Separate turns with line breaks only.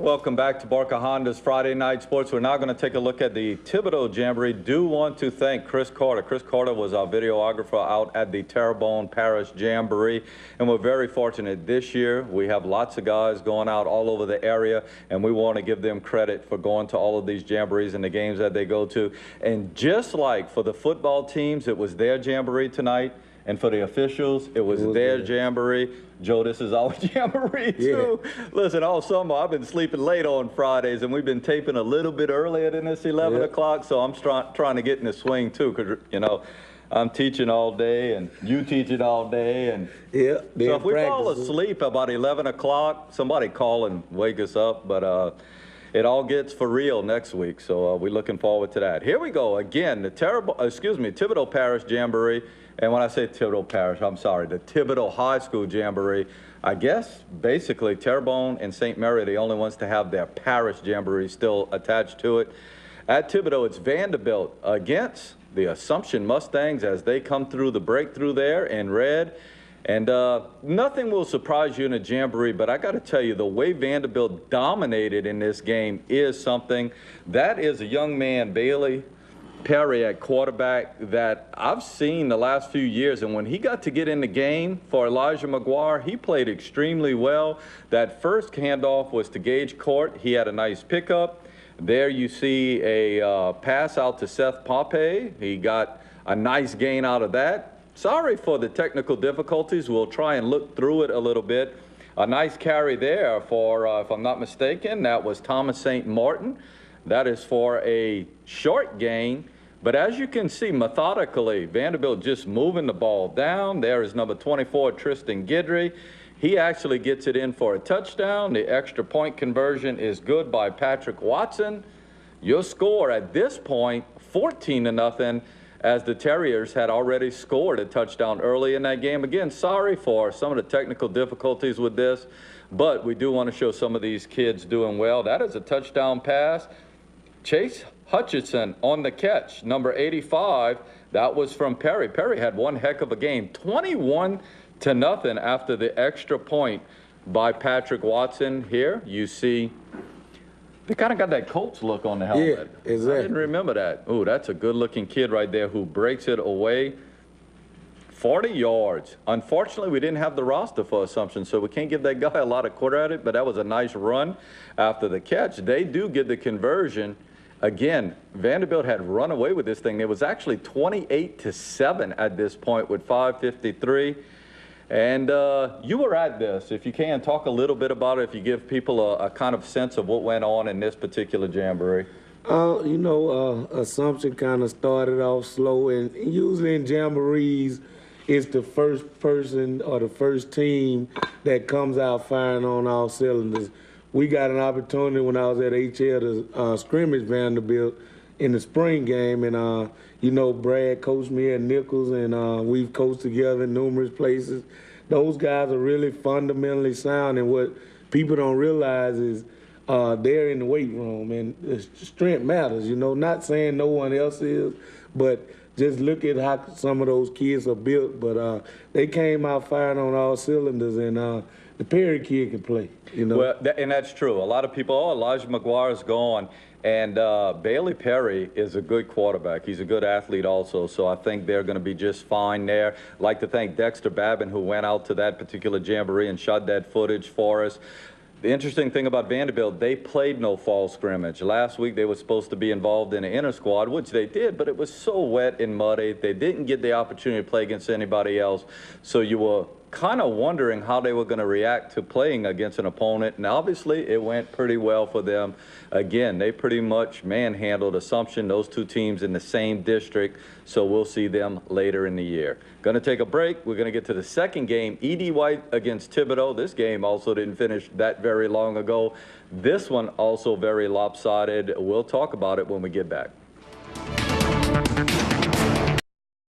Welcome back to Barker Honda's Friday Night Sports. We're now going to take a look at the Thibodeau Jamboree. Do want to thank Chris Carter. Chris Carter was our videographer out at the Terrebonne Parish Jamboree, and we're very fortunate this year. We have lots of guys going out all over the area, and we want to give them credit for going to all of these jamborees and the games that they go to. And just like for the football teams, it was their jamboree tonight. And for the officials, it was their jamboree. Joe, this is our jamboree, too. Yeah. Listen, all summer, I've been sleeping late on Fridays, and we've been taping a little bit earlier than this 11 o'clock, so I'm trying to get in the swing, too, because, you know, I'm teaching all day, and you teaching all day. And so if we fall asleep about 11 o'clock, somebody call and wake us up. But it all gets for real next week, so we're looking forward to that. Here we go again, the Thibodeau Parish Jamboree. And when I say Thibodeau Parish, I'm sorry, the Thibodeau High School Jamboree. I guess basically Terrebonne and St. Mary are the only ones to have their parish jamboree still attached to it. At Thibodeau, it's Vandebilt against the Assumption Mustangs as they come through the breakthrough there in red. And nothing will surprise you in a jamboree, but I got to tell you, the way Vandebilt dominated in this game is something. That is a young man, Bailey Perry, at quarterback, that I've seen the last few years. And when he got to get in the game for Elijah McGuire, he played extremely well. That first handoff was to Gage Court. He had a nice pickup. There you see a pass out to Seth Pompey. He got a nice gain out of that. Sorry for the technical difficulties. We'll try and look through it a little bit. A nice carry there for, if I'm not mistaken, that was Thomas St. Martin. That is for a short gain. But as you can see, methodically, Vandebilt just moving the ball down. There is number 24, Tristan Guidry. He actually gets it in for a touchdown. The extra point conversion is good by Patrick Watson. Your score at this point, 14-0, as the Terriers had already scored a touchdown early in that game. Again, sorry for some of the technical difficulties with this, but we do want to show some of these kids doing well. That is a touchdown pass. Chase Hutchinson on the catch, number 85. That was from Perry. Perry had one heck of a game, 21-0 after the extra point by Patrick Watson. Here you see they kind of got that Colts look on the helmet.
Yeah, exactly.
I didn't remember that. Oh, that's a good-looking kid right there who breaks it away. 40 yards. Unfortunately, we didn't have the roster for Assumption, so we can't give that guy a lot of credit, but that was a nice run after the catch. They do get the conversion. Again, Vandebilt had run away with this thing. It was actually 28-7 at this point with 5:53. And you were at this. If you can, talk a little bit about it, if you give people a kind of sense of what went on in this particular jamboree.
You know, Assumption kind of started off slow, and usually in jamborees, it's the first person or the first team that comes out firing on all cylinders. We got an opportunity when I was at HL to scrimmage Vandebilt in the spring game, and you know, Brad coached me at Nichols, and we've coached together in numerous places. Those guys are really fundamentally sound, and what people don't realize is they're in the weight room, and strength matters, you know. Not saying no one else is, but just look at how some of those kids are built. But they came out firing on all cylinders, and the Perry kid can play, you know.
Well, and that's true. A lot of people, oh, Elijah McGuire's gone. And Bailey Perry is a good quarterback. He's a good athlete also, so I think they're going to be just fine there. I'd like to thank Dexter Babin, who went out to that particular jamboree and shot that footage for us. The interesting thing about Vandebilt, they played no fall scrimmage. Last week they were supposed to be involved in the inter squad, which they did, but it was so wet and muddy. They didn't get the opportunity to play against anybody else. So you were kind of wondering how they were going to react to playing against an opponent, and obviously it went pretty well for them. Again, they pretty much manhandled Assumption, those two teams in the same district, so we'll see them later in the year. Going to take a break. We're going to get to the second game, E.D. White against Thibodeau. This game also didn't finish that very long ago. This one also very lopsided. We'll talk about it when we get back.